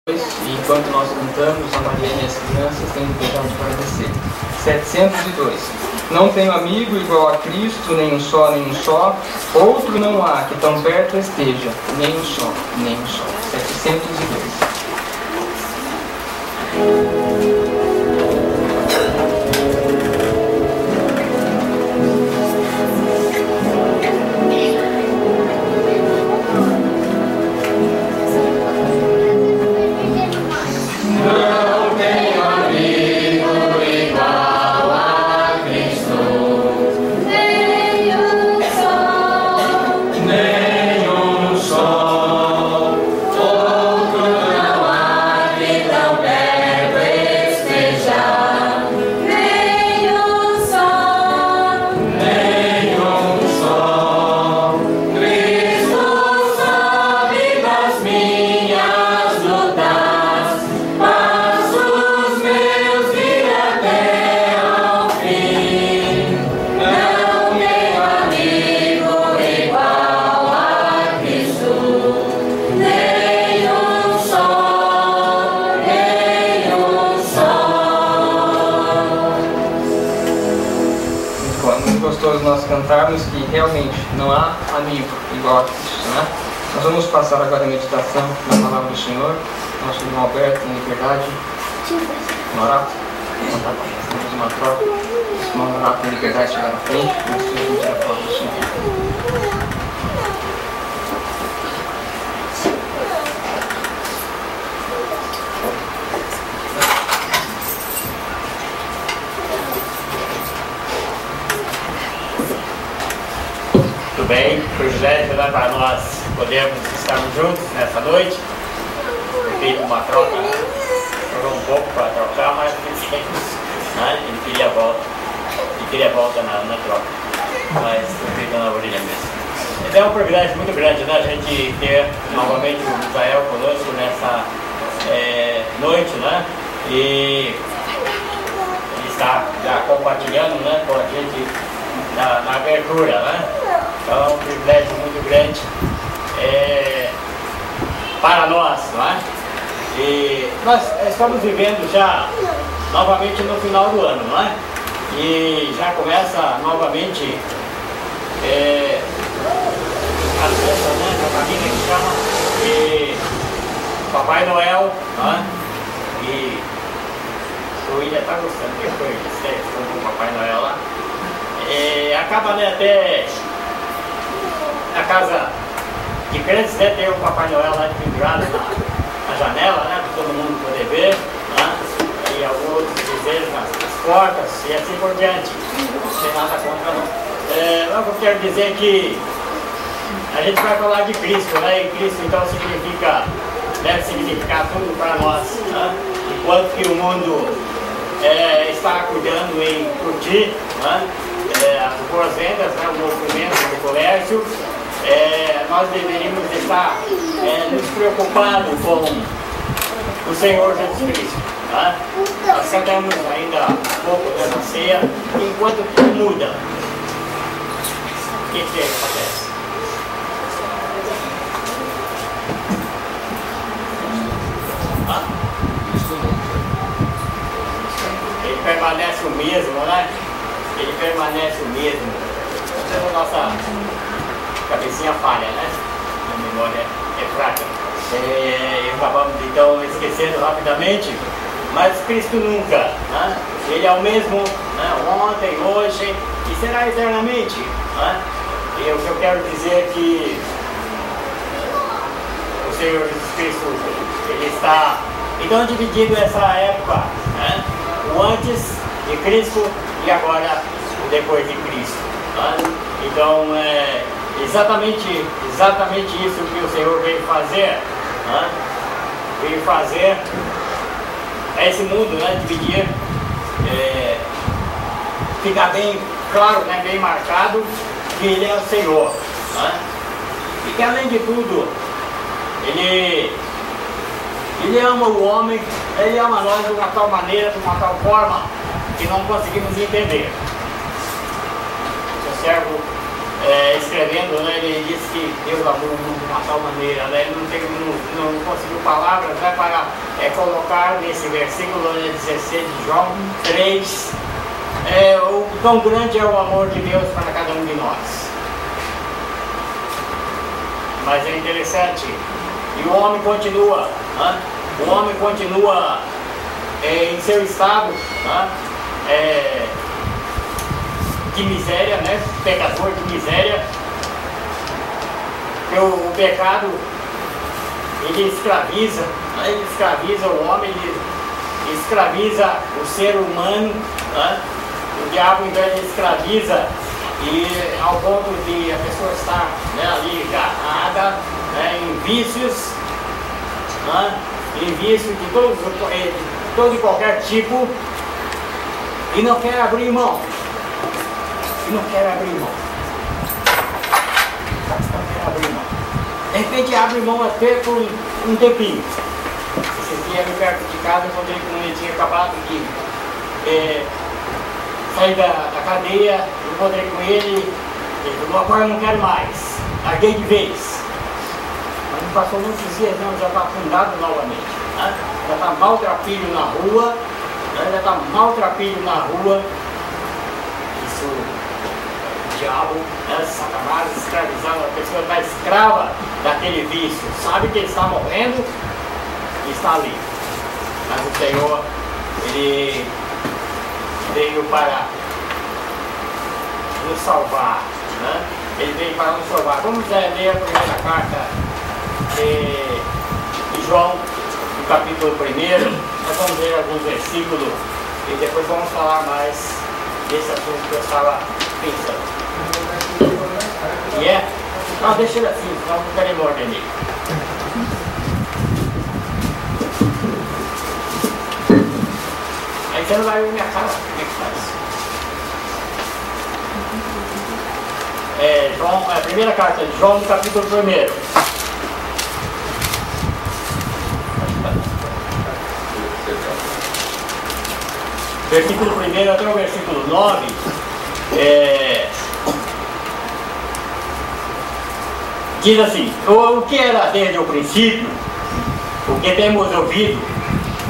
E enquanto nós cantamos, a Mariana e as crianças têm que deixar de agradecer. 702. Não tenho amigo igual a Cristo, nem um só, outro não há que tão perto esteja, nem um só. 702. Nós cantarmos que realmente não há amigo igual a Cristo, né? Nós vamos passar agora a meditação na palavra do Senhor. Nosso irmão Alberto, em liberdade. Morato. Temos uma troca. Esse irmão Morato, em liberdade, chegar na frente. Nós vamos a palavra do Senhor. Muito bem, privilégio para nós podermos estarmos juntos nessa noite. Eu fiz uma troca, jogou um pouco para trocar, mas ele queria a volta na troca, mas eu fiz na orelha mesmo. Então é um privilégio muito grande, né, a gente ter novamente o Misael conosco nessa noite, né, e ele está já compartilhando, né, com a gente na abertura, né. Então é um privilégio muito grande para nós, não é? E nós estamos vivendo já novamente no final do ano, não é? E já começa novamente a festa, né? A família que chama de Papai Noel, não é? E o William está gostando depois de ser com o Papai Noel lá. E acaba, né, até na casa de crentes, né, tem um Papai Noel lá pendurado na janela, né, para todo mundo poder ver, né, e alguns desejos nas portas e assim por diante. Não tem nada contra não. Mas eu quero dizer que a gente vai falar de Cristo, né, e Cristo então deve significar tudo para nós, né, enquanto que o mundo está cuidando em curtir, né, as boas vendas, né, o movimento do comércio. Nós deveríamos estar nos preocupando com o Senhor Jesus Cristo. Tá? Nós cantamos ainda um pouco dessa ceia, enquanto tudo muda. O que acontece? Ele permanece o mesmo, né? Ele permanece o mesmo. Então, a nossa cabecinha falha, né? A memória é fraca. Acabamos então esquecendo rapidamente, mas Cristo nunca, né? Ele é o mesmo, né? Ontem, hoje e será eternamente, né? E o que eu quero dizer é que o Senhor Jesus Cristo, ele está então dividindo essa época, né? O antes de Cristo e agora o depois de Cristo, né? Então exatamente isso que o Senhor veio fazer, né? Veio fazer esse mundo, né? Dividir, ficar bem claro, né? Bem marcado que Ele é o Senhor, né? E que além de tudo Ele ama o homem, Ele ama nós de uma tal maneira, de uma tal forma que não conseguimos entender. Seu servo escrevendo, né, ele disse que Deus amou o mundo de uma tal maneira, né, ele não conseguiu palavras, né, para colocar nesse versículo 16 de João 3, o tão grande é o amor de Deus para cada um de nós. Mas é interessante, e o homem continua, né, em seu estado, né, de miséria, né? Pecador de miséria. O pecado, ele escraviza, né? Ele escraviza o homem, ele escraviza o ser humano, né? O diabo, então, ele escraviza, e ao ponto de a pessoa estar, né, ali agarrada, né, em vícios, né? Em vícios de todo e qualquer tipo, e não quer abrir mão. Não quer abrir mão. De repente abre mão até por um tempinho. Esse dia ali perto de casa, eu encontrei com ele, tinha acabado de sair da cadeia, eu encontrei com ele falou, agora eu não quero mais. Larguei de vez. Mas não passou muitos dias, não, já está afundado novamente. Né? Já está maltrapilho na rua, Isso, o diabo, né, Satanás, escravizando, a pessoa está escrava daquele vício, sabe que ele está morrendo e está ali. Mas o Senhor, ele veio para nos salvar, né? Ele veio para nos salvar. Vamos ler a primeira carta de João, no capítulo 1. Nós vamos ler alguns versículos e depois vamos falar mais desse assunto que eu estava pensando. E é? Não, deixa ele assim, senão não queremos ordem nele. Aí você não vai ver minha cara, como é que faz? João, a primeira carta de João, no capítulo 1. Versículo 1 até o versículo 9. Diz assim: o que era desde o princípio, o que temos ouvido,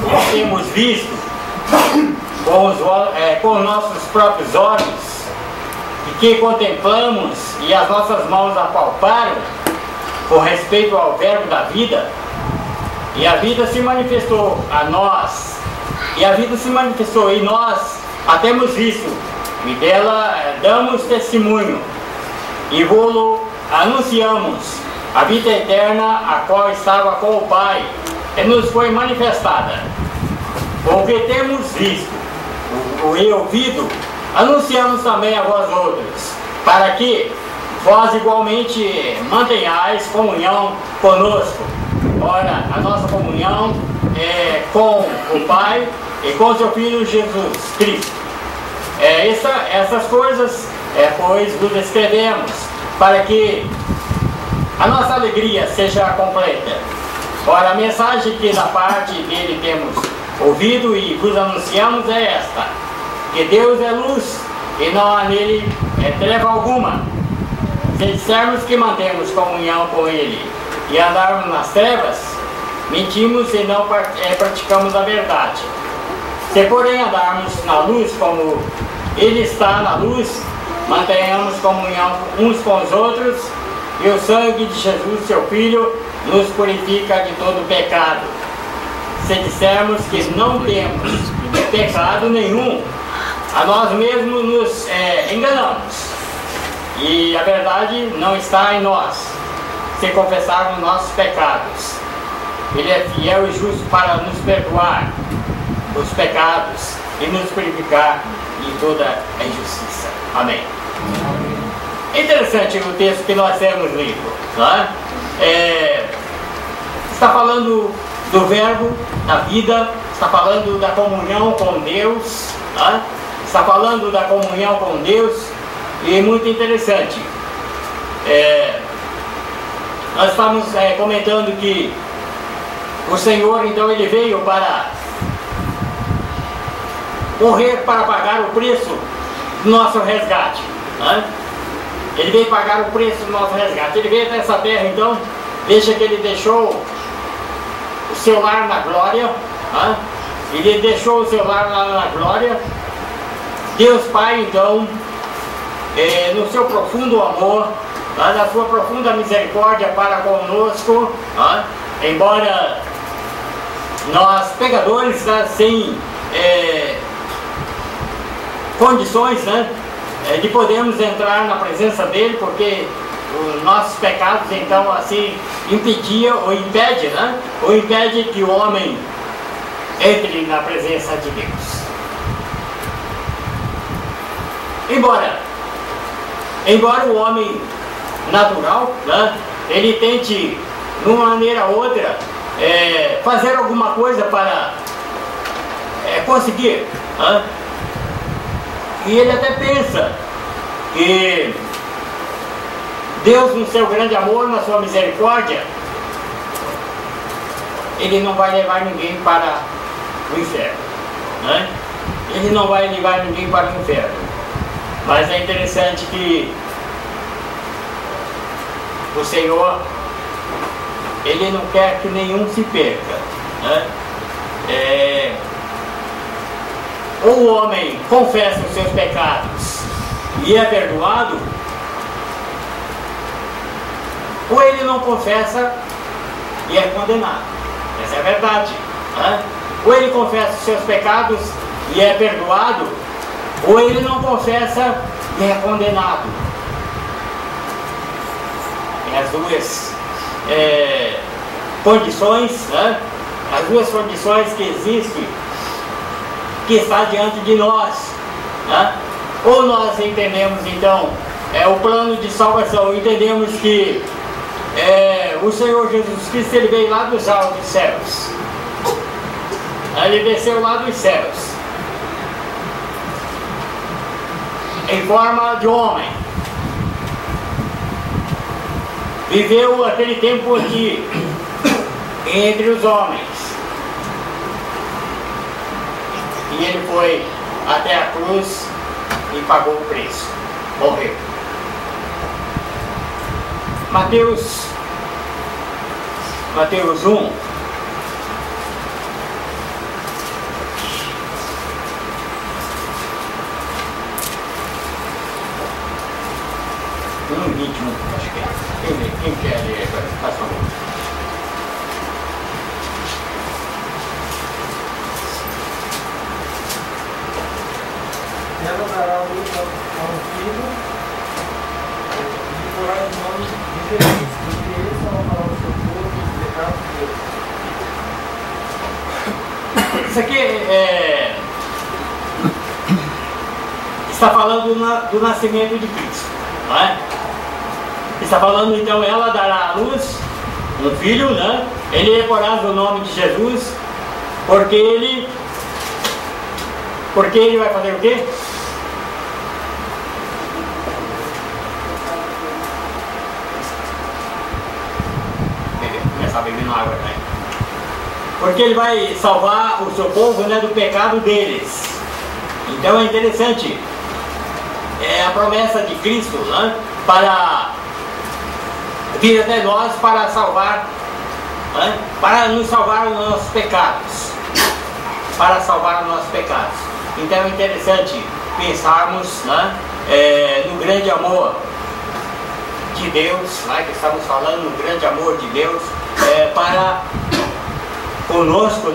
o que temos visto com os nossos próprios olhos, e que contemplamos e as nossas mãos apalparam com respeito ao verbo da vida, e a vida se manifestou a nós, e nós a temos visto, e dela damos testemunho, e vô-lo anunciamos, a vida eterna, a qual estava com o Pai, e nos foi manifestada. O que temos visto e ouvido, anunciamos também a vós outros, para que vós igualmente mantenhais comunhão conosco. Ora, a nossa comunhão é com o Pai e com seu Filho Jesus Cristo. Essas coisas, pois, vos escrevemos, para que a nossa alegria seja completa. Ora, a mensagem que da parte dele temos ouvido e vos anunciamos é esta: que Deus é luz e não há nele treva alguma. Se dissermos que mantemos comunhão com ele e andarmos nas trevas, mentimos e não praticamos a verdade. Se porém andarmos na luz como ele está na luz, mantenhamos comunhão uns com os outros, e o sangue de Jesus, seu Filho, nos purifica de todo pecado. Se dissermos que não temos pecado nenhum, a nós mesmos nos enganamos, e a verdade não está em nós. Se confessarmos nossos pecados, ele é fiel e justo para nos perdoar os pecados e nos purificar de toda a injustiça. Amém. É interessante o texto que nós temos lido, não é? Está falando do verbo, da vida, está falando da comunhão com Deus, não é? Está falando da comunhão com Deus, e é muito interessante. Nós estamos comentando que o Senhor, então, ele veio para morrer para pagar o preço do nosso resgate, né? Ele veio pagar o preço do nosso resgate. Ele veio até essa terra, então, veja que ele deixou o seu lar na glória. Ele deixou o seu lar lá na glória. Deus Pai, então, no seu profundo amor, na sua profunda misericórdia para conosco, embora nós pecadores, sem condições, de podermos entrar na presença dele, porque os nossos pecados então assim impede que o homem entre na presença de Deus. Embora o homem natural, ele tente de uma maneira ou outra fazer alguma coisa para conseguir, e ele até pensa que Deus, no seu grande amor, na sua misericórdia, ele não vai levar ninguém para o inferno, ele não vai levar ninguém para o inferno. Mas é interessante que o Senhor, ele não quer que nenhum se perca, ou o homem confessa os seus pecados e é perdoado, ou ele não confessa e é condenado. Essa é a verdade. Ou ele confessa os seus pecados e é perdoado, ou ele não confessa e é condenado. Tem as duas condições, as duas condições que existem, que está diante de nós. Ou nós entendemos então o plano de salvação, entendemos que o Senhor Jesus Cristo, ele veio lá dos altos céus, ele desceu lá dos céus em forma de homem, viveu aquele tempo aqui entre os homens, e ele foi até a cruz e pagou o preço, morreu. Mateus 1. Acho que é. Quem quer ler agora? Faz favor. Ela dará luz ao filho e porá o nome de Jesus, porque ele salvará o seu povo dos pecados deles. Isso aqui está falando do nascimento de Cristo, não é? Está falando então, ela dará à luz um filho, ele porá o nome de Jesus, porque ele vai fazer o quê? Começar bebendo água, porque ele vai salvar o seu povo, do pecado deles. Então é interessante, a promessa de Cristo, para vir até nós para salvar, para nos salvar os nossos pecados, para salvar os nossos pecados. Então é interessante pensarmos no grande amor de Deus, que estamos falando no grande amor de Deus para conosco,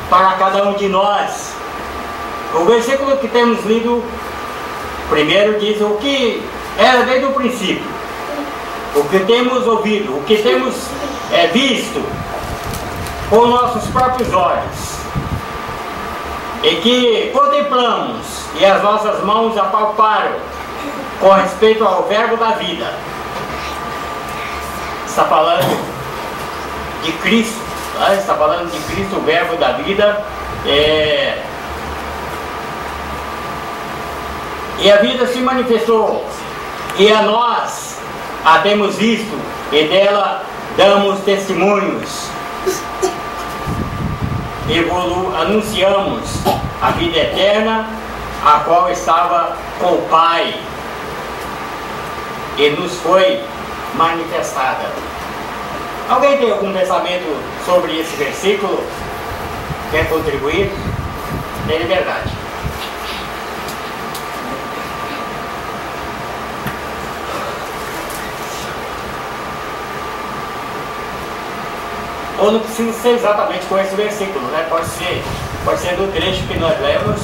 para cada um de nós. O versículo que temos lido primeiro diz o que era desde o princípio, o que temos ouvido, o que temos visto com nossos próprios olhos, e que contemplamos e as nossas mãos apalparam com respeito ao verbo da vida. Está falando de Cristo, está falando de Cristo, o verbo da vida, e a vida se manifestou, e a nós a temos visto, e dela damos testemunhos, e anunciamos a vida eterna, a qual estava com o Pai. e nos foi manifestada. Alguém tem algum pensamento sobre esse versículo? Quer contribuir? Tem liberdade. Ou não precisa ser exatamente com esse versículo, né? Pode ser do trecho que nós lemos.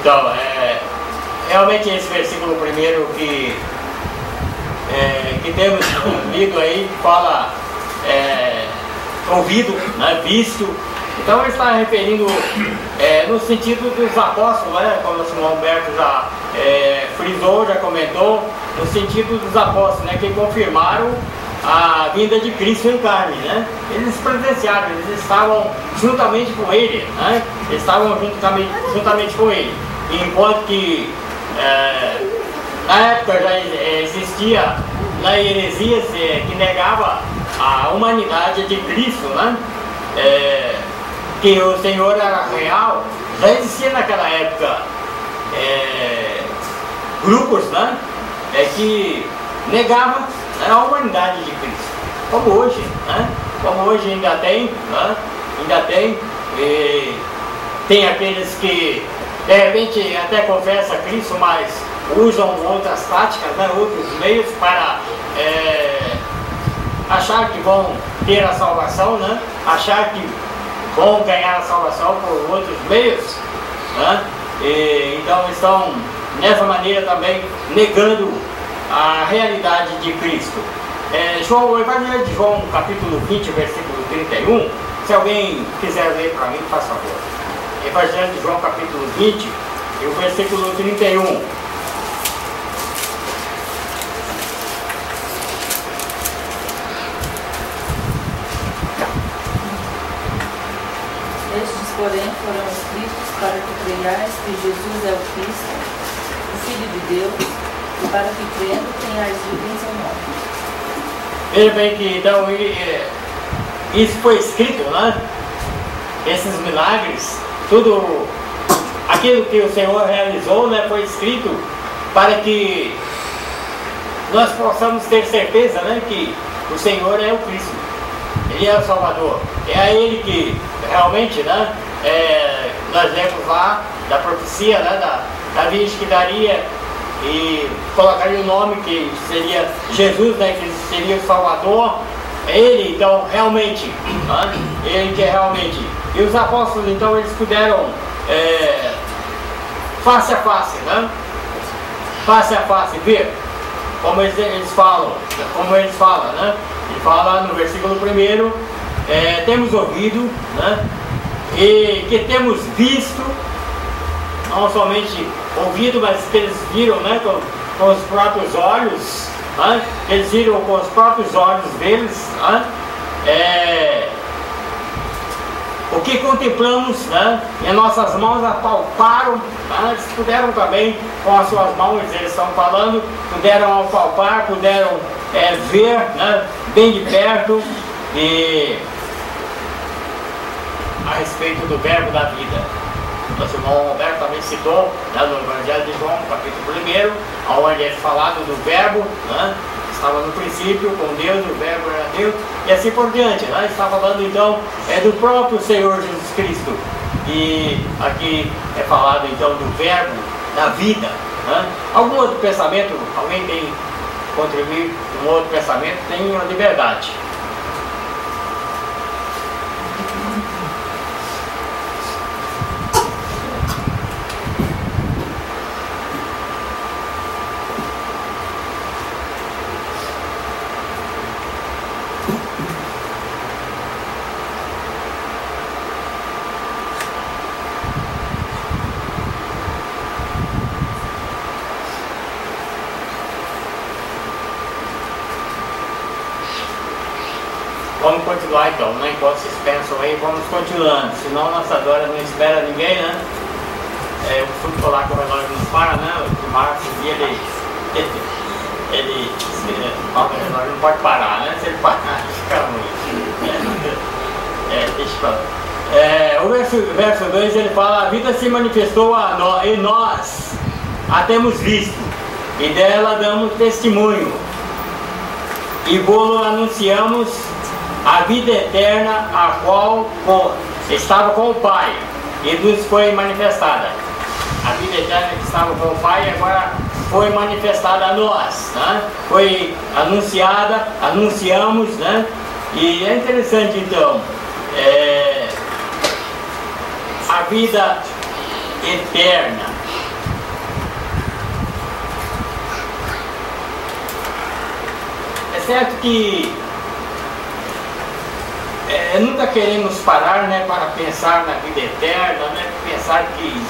Então, realmente esse versículo primeiro que temos lido aí, fala ouvido, né, visto. Então ele está referindo no sentido dos apóstolos, né, como o Simão Humberto já frisou, já comentou, no sentido dos apóstolos, né, que confirmaram a vinda de Cristo em carne, né? Eles presenciaram, eles estavam juntamente com ele, né? Eles estavam juntamente com ele. Enquanto que na época já existia na heresia que negava a humanidade de Cristo, né? Que o Senhor era real, já existia naquela época grupos, né? Que negavam a humanidade de Cristo, como hoje, né? Como hoje ainda tem, né? Ainda tem aqueles que de repente até confessam Cristo, mas usam outras táticas, né? Outros meios para achar que vão ter a salvação, né? Achar que vão ganhar a salvação por outros meios, né? Então estão nessa maneira também negando a realidade de Cristo. O Evangelho de João, capítulo 20, versículo 31, se alguém quiser ler para mim, faz favor. Evangelho de João, capítulo 20, e o versículo 31. Estes, porém, foram escritos para que creiais que Jesus é o Cristo, o Filho de Deus, e para que crendo tenhais vida em seu nome. Veja bem que então isso foi escrito, né? Esses milagres, tudo aquilo que o Senhor realizou, né, foi escrito para que nós possamos ter certeza, né, que o Senhor é o Cristo, Ele é o Salvador, é a Ele que realmente, né, nós lemos lá da profecia, né, da virgem que daria e colocaria o nome que seria Jesus, né, que seria o Salvador. Ele então realmente, né, Ele que é realmente. E os apóstolos então eles puderam face a face, né, face a face, ver como eles falam, né? Ele fala no versículo 1, temos ouvido, né, e que temos visto, não somente ouvido, mas que eles viram, né, com os próprios olhos, né, eles viram com os próprios olhos deles, né, o que contemplamos, né, e nossas mãos apalparam, né, eles puderam também com as suas mãos, eles estão falando, puderam apalpar, puderam ver, né, bem de perto, e a respeito do verbo da vida. Nosso irmão Roberto também citou, né, no Evangelho de João, capítulo 1, onde é falado do verbo, né, estava no princípio com Deus, o verbo era Deus, e assim por diante, né? Está falando então do próprio Senhor Jesus Cristo, e aqui é falado então do verbo da vida, né? Algum outro pensamento? Alguém tem contribuir com um outro pensamento? Tem a liberdade. Vamos continuar então, né? Enquanto vocês pensam aí, vamos continuando, senão nossa dora não espera ninguém, né? Eu fui falar que o relógio não para, né? O Marcos, ele o relógio não pode parar, né? Se ele parar, fica ruim. Deixa eu falar. O verso 2 ele fala: a vida se manifestou e nós a temos visto, e dela damos testemunho, e vou anunciamos a vida eterna, a qual estava com o Pai e nos foi manifestada. A vida eterna que estava com o Pai agora foi manifestada a nós, né? Foi anunciada, anunciamos, né? E é interessante então, a vida eterna. É certo que nunca queremos parar, né, para pensar na vida eterna, né, pensar que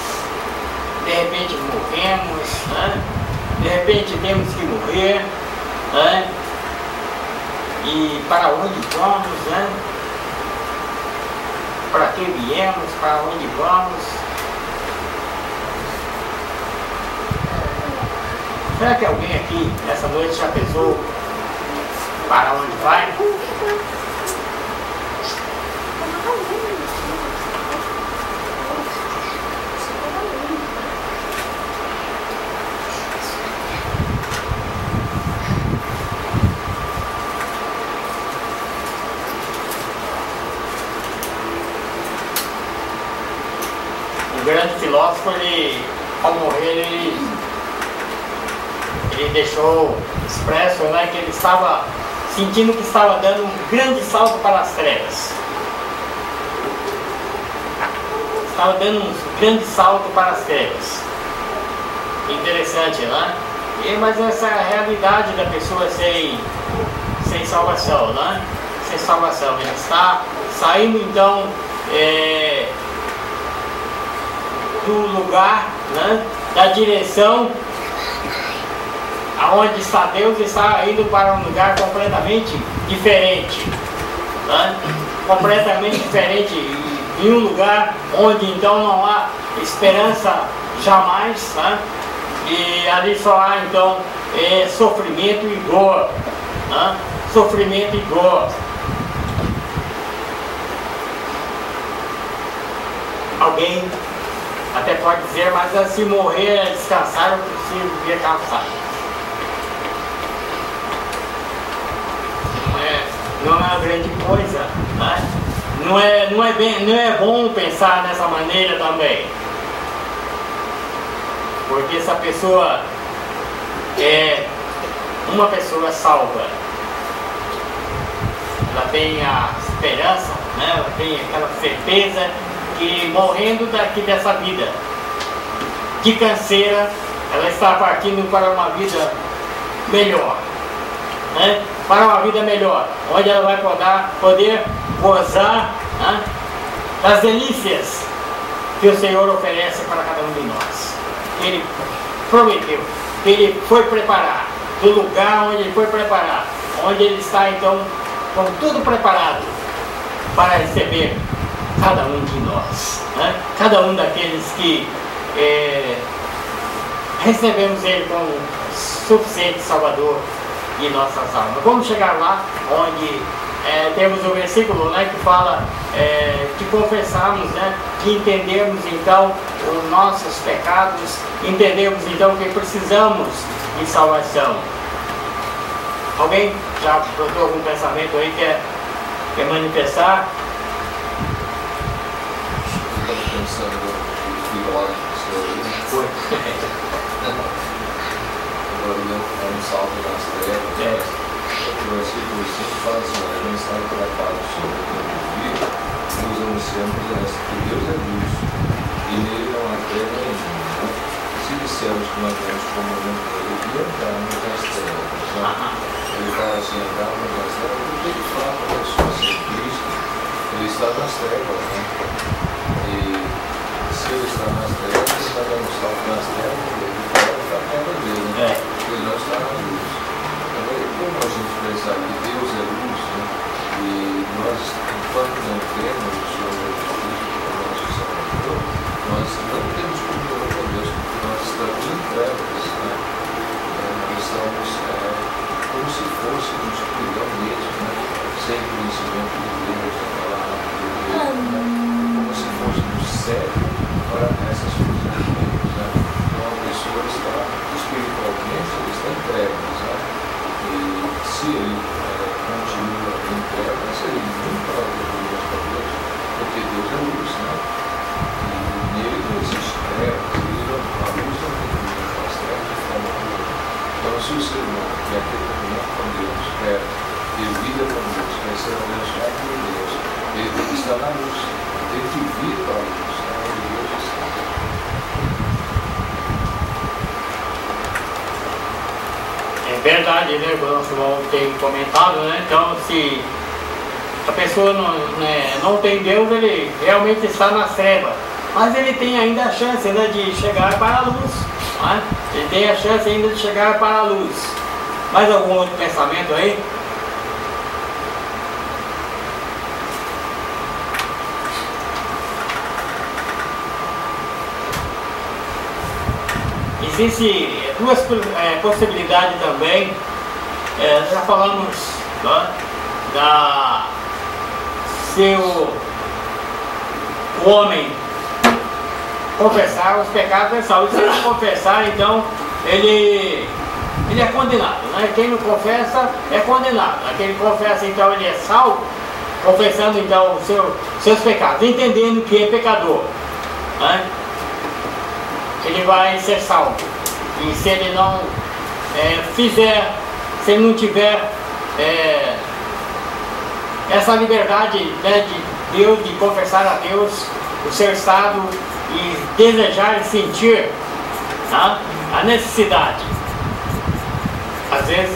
de repente morremos, né, de repente temos que morrer, né, e para onde vamos, né, para que viemos, para onde vamos. Será que alguém aqui essa noite já pensou para onde vai? O grande filósofo, ao morrer, ele deixou expresso, né, que ele estava sentindo que estava dando um grande salto para as trevas. Estava dando um grande salto para as trevas. Interessante, né? Mas essa é a realidade da pessoa sem salvação, né? Sem salvação. Ele está saindo então do lugar, né, da direção aonde está Deus, está indo para um lugar completamente diferente, né? Completamente diferente, em um lugar onde então não há esperança jamais, né? E ali só há então sofrimento e dor, né? Sofrimento e dor. Alguém até pode dizer, mas se morrer é descansar, eu preciso viver cansado. não é uma grande coisa, né? Não é bom pensar dessa maneira também, porque essa pessoa é uma pessoa salva, ela tem a esperança, né? Ela tem aquela certeza que morrendo daqui dessa vida de canseira, ela está partindo para uma vida melhor, né? Para uma vida melhor, onde ela vai poder gozar, né, das delícias que o Senhor oferece para cada um de nós. Ele prometeu, que Ele foi preparar, do lugar onde Ele foi preparar, onde Ele está então com tudo preparado para receber cada um de nós, né? Cada um daqueles que recebemos Ele como suficiente Salvador de nossas almas. Vamos chegar lá onde temos o versículo, né, que fala de confessarmos, né, de entendermos então os nossos pecados, entendermos então que precisamos de salvação. Alguém já botou algum pensamento aí que quer manifestar? Eu estou pensando no milagre do Senhor. É um salto nas trevas. O versículo 5 fala assim: a mensagem pela qual o Senhor vida, nos anunciamos que Deus é luz, e nele não há treva nenhuma. Se dissermos que nós temos comunhão com Ele, e andarmos nas trevas, ele fala assim: andarmos nas trevas, porque de fato a pessoa sem Cristo, ele está nas trevas, né? E se ele está nas trevas, ele está dando um salto nas trevas, ele fala para a treva dele, né? Ele não está na luz. Como a gente pensar que Deus é luz, né? E nós, enquanto não temos o Senhor Jesus como nosso Salvador, nós não temos comunhão com Deus, porque nós estamos em trevas, né? Nós estamos como se fôssemos escuridão mesmo, né? Sem conhecimento de Deus, da palavra de Deus, né? Como se fôssemos cegos para essas coisas de Deus, né? Então a pessoa está espiritualmente, ele está em trevas, né? E se ele continua em trevas, ele nunca vai ter luz para Deus, porque Deus é luz, né? E nele não existe trevas, a luz não tem comunhão com as trevas de forma alguma. Então, se o ser humano quer ter comunhão com Deus, quer ter vida com Deus, quer ser abençoado por Deus, ele tem que estar na luz, ele tem que vir para a luz, onde Deus está. É verdade, né? O nosso irmão tem comentado, né? Então, se a pessoa não tem Deus, ele realmente está na treva. Mas ele tem ainda a chance, né, de chegar para a luz, né? Ele tem a chance ainda de chegar para a luz. Mais algum outro pensamento aí? Existem duas possibilidades também. Já falamos, né, se o homem confessar os pecados é salvo. Se ele confessar, então ele é condenado, né? Quem não confessa é condenado. Aquele que confessa, então, ele é salvo, confessando então os seus pecados, entendendo que é pecador, né? Ele vai ser salvo. E se ele não se ele não tiver essa liberdade, né, de Deus, de confessar a Deus o seu estado e desejar e sentir, tá, a necessidade. Às vezes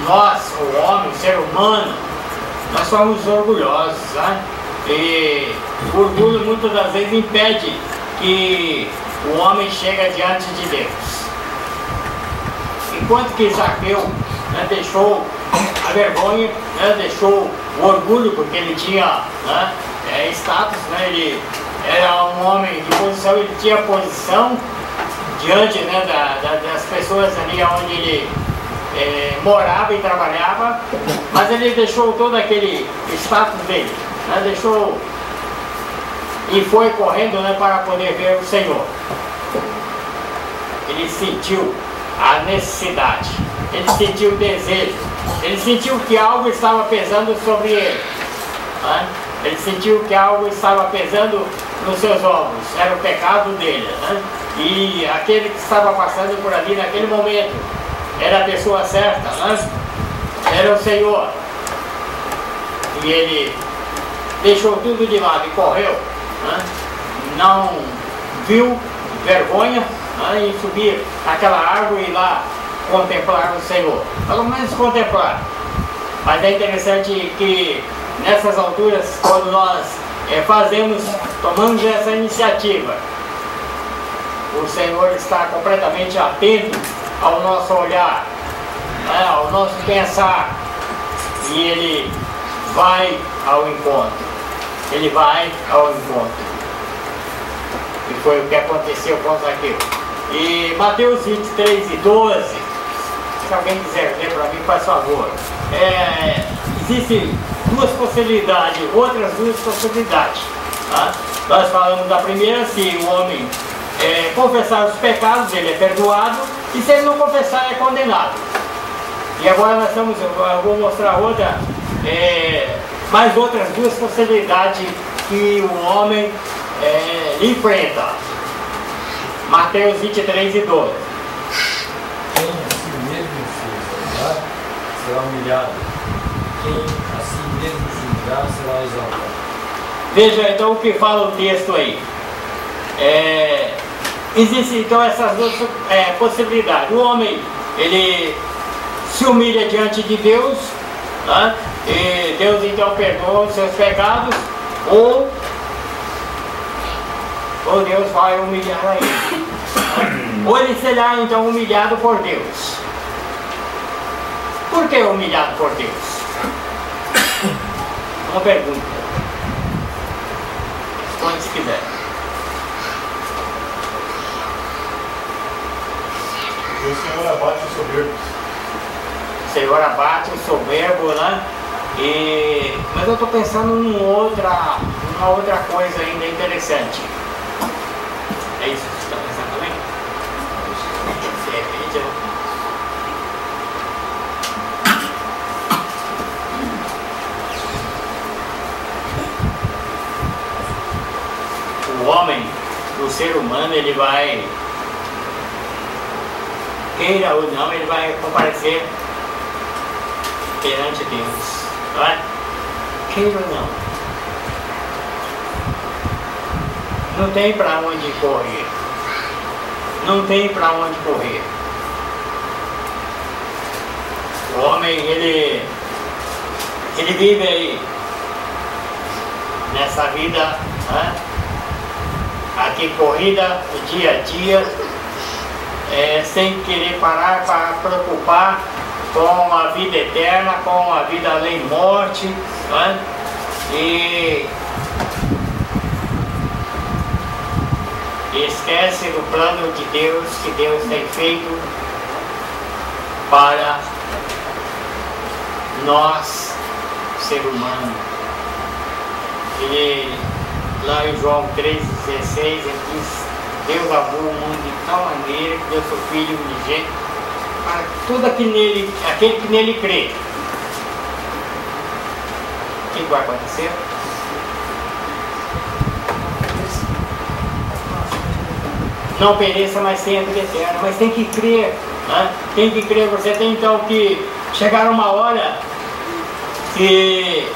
nós, o homem, o ser humano, nós somos orgulhosos, né? E o orgulho muitas das vezes impede que o homem chegue diante de Deus. Enquanto que Zaqueu, né, deixou a vergonha, né, deixou o orgulho, porque ele tinha, né, status, né, ele era um homem de posição, ele tinha posição diante, né, das pessoas ali onde ele morava e trabalhava, mas ele deixou todo aquele status dele, né, deixou e foi correndo, né, para poder ver o Senhor. Ele sentiu a necessidade, ele sentiu o desejo, ele sentiu que algo estava pesando sobre ele, né? Ele sentiu que algo estava pesando nos seus ombros, era o pecado dele, né? E aquele que estava passando por ali naquele momento era a pessoa certa, né? Era o Senhor. E ele deixou tudo de lado e correu, né? Não viu vergonha, né? Em subir aquela árvore e lá contemplar o Senhor, pelo menos contemplar. Mas é interessante que nessas alturas, quando nós tomamos essa iniciativa, o Senhor está completamente atento ao nosso olhar, né, ao nosso pensar, e Ele vai ao encontro. Ele vai ao encontro. E foi o que aconteceu com Zaqueu. E Mateus 23 e 12, se alguém quiser ler para mim, faz favor. Existem duas possibilidades, outras duas possibilidades. Tá? Nós falamos da primeira, se o homem confessar os pecados, ele é perdoado, e se ele não confessar, é condenado. E agora eu vou mostrar mais outras duas possibilidades que o homem enfrenta. Mateus 23 e 12. Quem a si mesmo se exaltar, será humilhado. Quem a si mesmo se humilhar, será exaltado. Veja então o que fala o texto aí. Existem então essas duas possibilidades. O homem, ele se humilha diante de Deus, né? E Deus então perdoa os seus pecados, ou Deus vai humilhar a ele. Ou ele será então humilhado por Deus. Por que humilhado por Deus? Uma pergunta. Responde se quiser. O Senhor abate os soberbos. O Senhor abate o soberbo, né? Mas eu estou pensando numa outra coisa ainda interessante. É isso que você está pensando também? De repente, o homem, o ser humano, ele vai, queira ou não, ele vai comparecer perante Deus, não é? Queira ou não. Não tem para onde correr. Não tem para onde correr. O homem, ele vive aí nessa vida, né? Aqui corrida, dia a dia, sem querer parar para preocupar com a vida eterna, com a vida além morte, né? E esquece do plano de Deus que Deus tem feito para nós, ser humano. Lá em João 3,16, ele diz: Deus amou o mundo de tal maneira que deu seu Filho unigênito para tudo aquele que nele crê. O que vai acontecer? Não pereça, mas tenha vida eterna. Mas tem que crer, né? Tem que crer. Você tem então que chegar uma hora que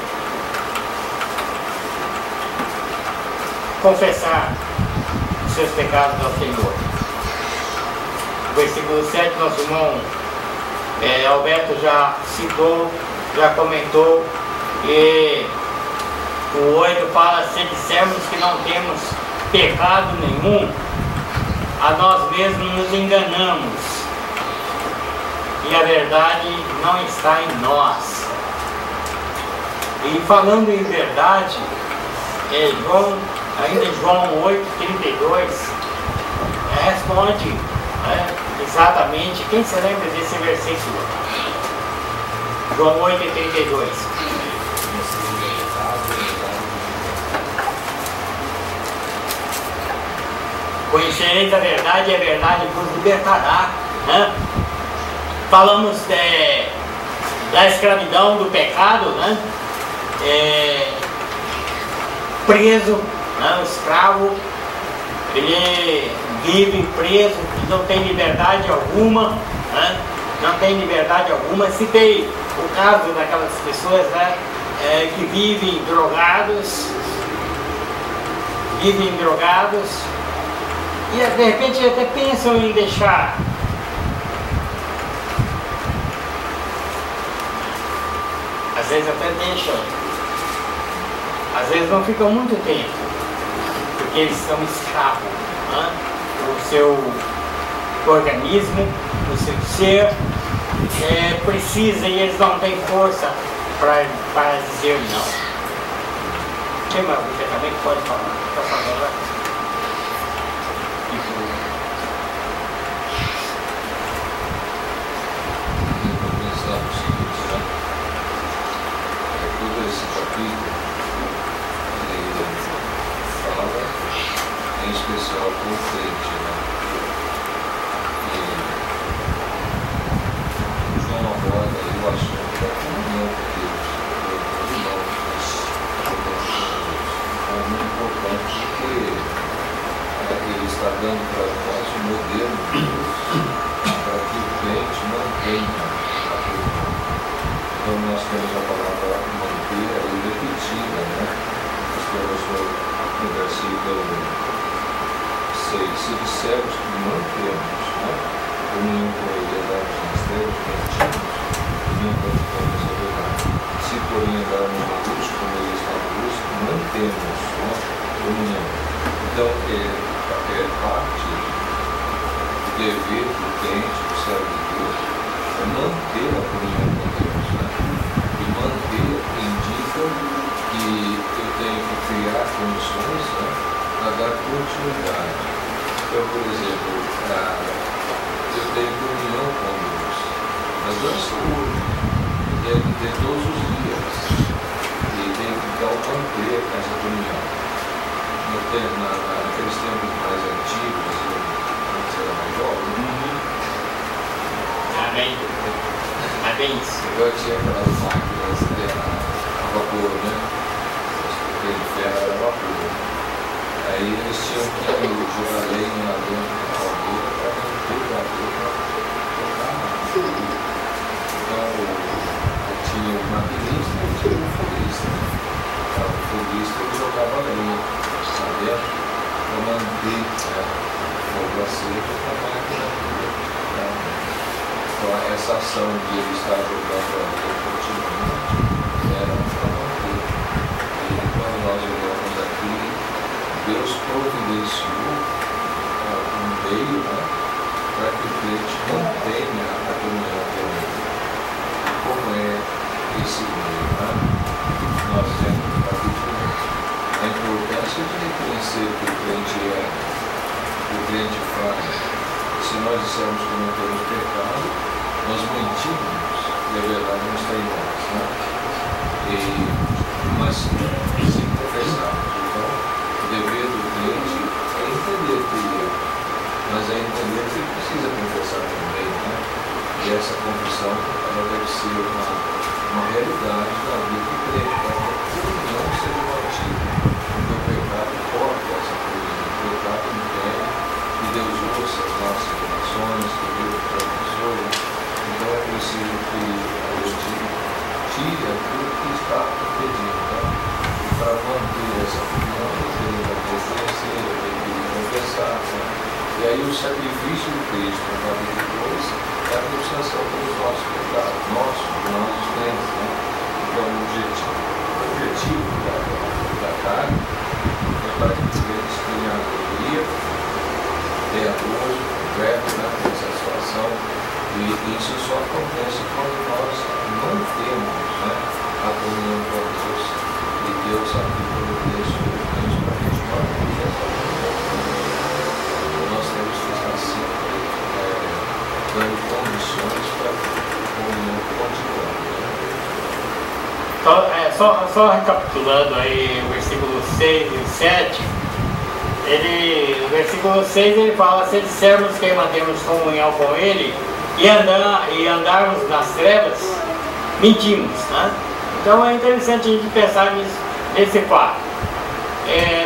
confessar os seus pecados ao Senhor. O versículo 7, nosso irmão Alberto já citou, já comentou, e o 8 fala: se dissermos que não temos pecado nenhum, a nós mesmos nos enganamos, e a verdade não está em nós. E falando em verdade, ainda em João 8,32, responde exatamente. Quem se lembra desse versículo? João 8,32. Conhecereis a verdade, e a verdade vos libertará, né? falamos da escravidão, do pecado, né? Preso, né? O escravo, ele vive preso, não tem liberdade alguma, né? Não tem liberdade alguma. Citei o caso daquelas pessoas, né? Que vivem drogados, e de repente até pensam em deixar. Às vezes até deixam, às vezes não ficam muito tempo, porque eles são escravos, né? O seu organismo, o seu ser precisa e eles não têm força para dizer não. Tem uma você também que pode falar, por favor. Esse capítulo ele fala em especial com o crente, né? E João aborda aí o assunto da comunhão com Deus, é muito importante porque ele está dando para nós um modelo de Deus para que o crente mantenha a comunhão. Então nós temos a palavra manter aí repetida, né? Nós temos no versículo 6, se dissermos que mantemos, né? Comunhão com ele, andarmos nas trevas, mentimos, e não praticamos a verdade. Se porém andarmos na luz, como ele está na luz, mantemos, né? Comunhão. Então é parte do dever do crente, do servo de Deus, é manter a comunhão com Deus, né? E manter indica que eu tenho que criar condições, né, para dar continuidade. Então, por exemplo, eu tenho comunhão com Deus, mas não é só hoje, eu tenho que ter todos os dias e tenho que então manter essa comunhão. Naqueles tempos mais antigos, antes era mais jovem, Amém. É bem isso. eu tinha aquelas máquinas a vapor, né? Aquele ferro era a vapor. Aí eles tinham que jogar lenha lá dentro da caldeira para manter o vapor para tocar mais. Então eu tinha o maquinista e tinha o foguista. O foguista ele jogava lenha lá dentro para manter o fogo aceso para a máquina. Então, essa ação de ele estar jogando a lenha continuamente era para manter. E quando nós olhamos aqui, Deus providenciou um meio, né, para que o crente mantenha a comunhão com ele. Como é esse meio? Né? Nós temos no capítulo 1 a importância de reconhecer o que o crente é, o que o crente faz. Se nós dissermos que não temos pecado, nós mentimos e a verdade não está em nós, né? Mas se confessarmos, então, o dever do crente é entender que ele é, mas é entender que ele precisa confessar também, né? E essa confissão, ela deve ser uma realidade da vida do crente, para que a comunhão seja mantida, porque o pecado corta essa comunhão, o pecado impede que Deus ouça as nossas orações, que Deus nos abençoe. Então é preciso que Deus tire aquilo que está impedindo, né? E para manter essa comunhão, ele vai ter que conhecer, ele tem que confessar, né? E aí o sacrifício de Cristo, no capítulo 2, é a propiciação pelos nossos pecados, nossos crentes, né? Então o objetivo da carne é para que os crentes tenham alegria, tenham gozo, completo, né? Com satisfação. E isso só acontece quando nós não temos, né, a comunhão com Deus. E Deus aqui providenciou isso para a gente manter essa comunhão. Nós temos que estar sempre dando condições para que a comunhão continue. Só recapitulando aí o versículo 6 e 7, o versículo 6 ele fala: se dissermos que mantemos comunhão com ele e andarmos nas trevas, mentimos, né? Então é interessante a gente pensar nesse fato.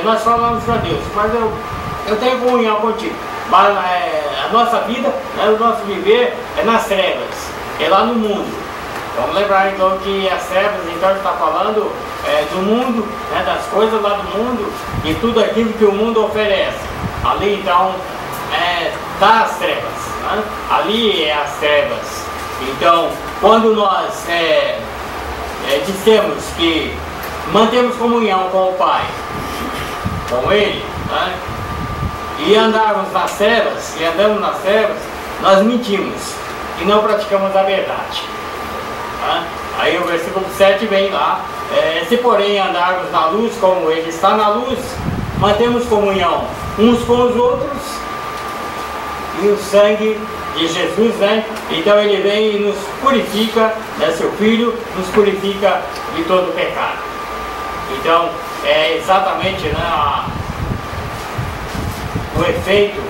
Nós falamos para Deus, mas eu tenho comunhão contigo, mas a nossa vida, né, o nosso viver é nas trevas, é lá no mundo. Vamos lembrar então que as trevas, então está falando do mundo, né, das coisas lá do mundo e tudo aquilo que o mundo oferece. Ali então está as trevas, né? Ali é as trevas. Então quando nós dissemos que mantemos comunhão com o Pai, com Ele, né, e andarmos nas trevas, e andamos nas trevas, nós mentimos e não praticamos a verdade. Né? Aí o versículo 7 vem lá, se porém andarmos na luz como Ele está na luz, mantemos comunhão uns com os outros, e o sangue de Jesus, né? Então Ele vem e nos purifica, né? Seu Filho nos purifica de todo pecado. Então é exatamente, né, o efeito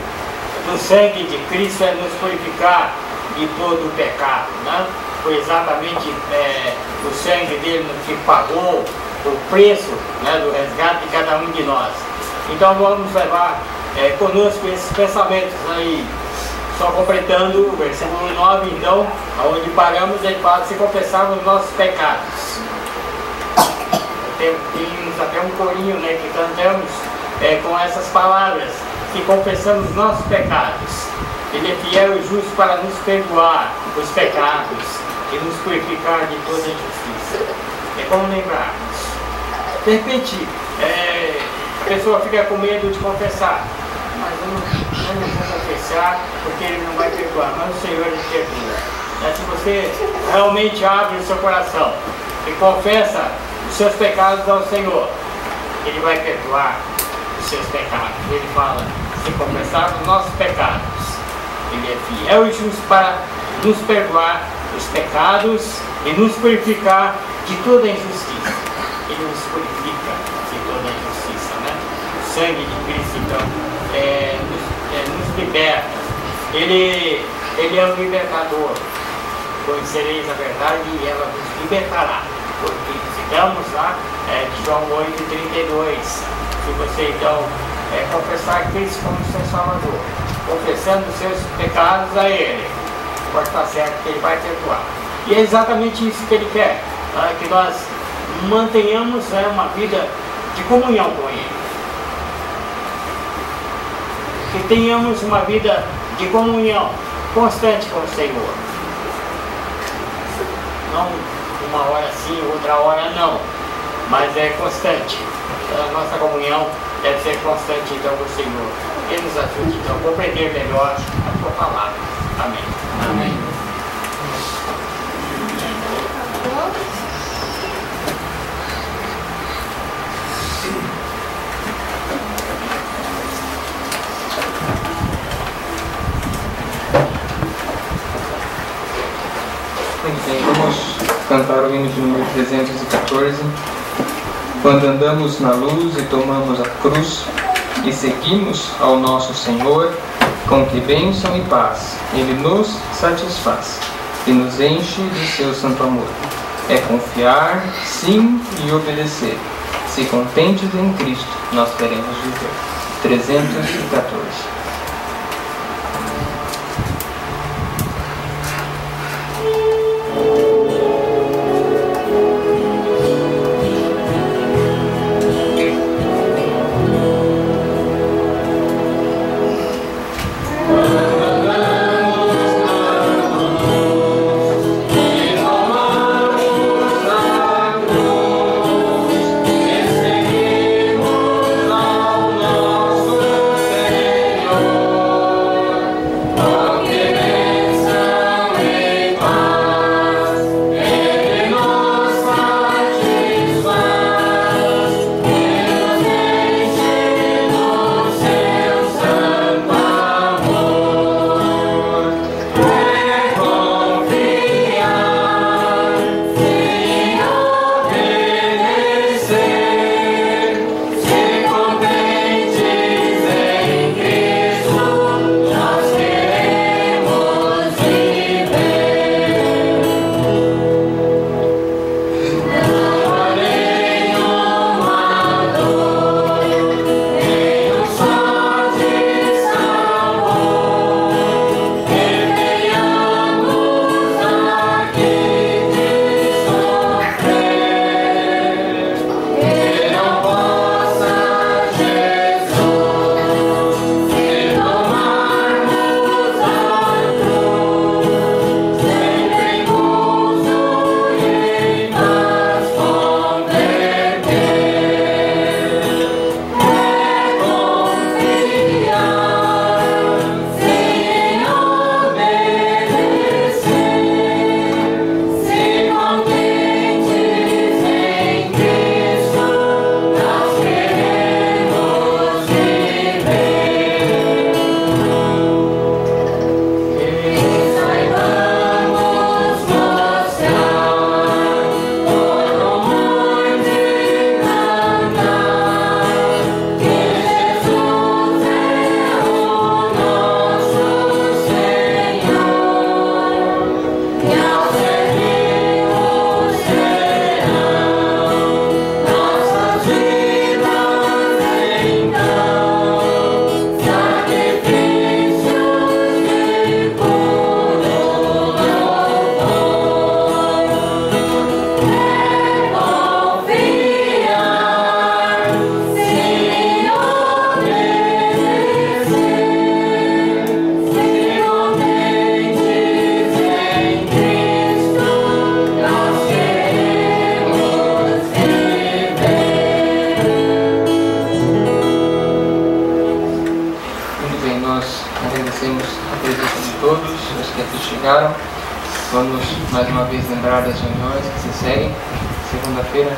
do sangue de Cristo é nos purificar de todo o pecado, né? Foi exatamente o sangue dele que pagou o preço, né, do resgate de cada um de nós. Então vamos levar conosco esses pensamentos aí, só completando o versículo 9, então, onde paramos, ele fala: se confessarmos nossos pecados. Temos até um corinho, né, que cantamos com essas palavras: se confessamos nossos pecados, Ele é fiel e justo para nos perdoar os pecados e nos purificar de toda injustiça. É bom lembrarmos. De repente, a pessoa fica com medo de confessar, mas eu não vou confessar porque Ele não vai perdoar, mas o Senhor Ele perdoa. Se você realmente abre o seu coração e confessa os seus pecados ao Senhor, Ele vai perdoar os seus pecados. Ele fala: se confessarmos os nossos pecados, Ele é fiel e justo para nos perdoar os pecados e nos purificar de toda injustiça. Ele nos purifica de toda injustiça, né? O sangue de Cristo, então, nos liberta. Ele é o libertador. Conhecereis a verdade e ela nos libertará. Porque citamos lá de João 8:32. Se você então confessar Cristo como seu Salvador, confessando os seus pecados a Ele, pode estar certo que Ele vai perdoar. E é exatamente isso que Ele quer, tá? Que nós mantenhamos uma vida de comunhão com Ele, que tenhamos uma vida de comunhão constante com o Senhor, não uma hora sim, outra hora não, mas é constante. A nossa comunhão deve ser constante então com o Senhor. Ele nos ajude então a compreender melhor a sua palavra. Amém. Amém. Muito bem, vamos cantar o hino de número 314. Quando andamos na luz e tomamos a cruz e seguimos ao nosso Senhor, com que bênção e paz Ele nos satisfaz e nos enche de seu santo amor. É confiar, sim, e obedecer. Se contentes em Cristo, nós queremos viver. 314. Senhor. agradecemos a presença de todos os que aqui chegaram. Vamos mais uma vez lembrar das reuniões que se seguem. Segunda-feira.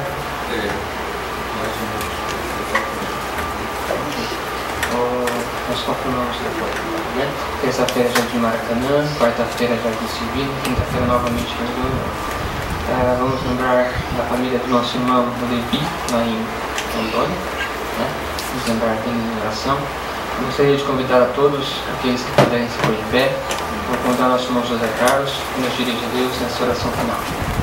Nós confirmamos depois, né? Terça-feira Jardim de Maracanã, quarta-feira Jardim Civil, quinta-feira novamente Jardim. Vamos lembrar da família do nosso irmão Levi, lá em Antônio, né? Vamos lembrar dele em oração. Gostaria de convidar a todos aqueles que puderem se pôr de pé. Vou convidar nosso irmão José Carlos, que nos dirige a Deus nessa oração final.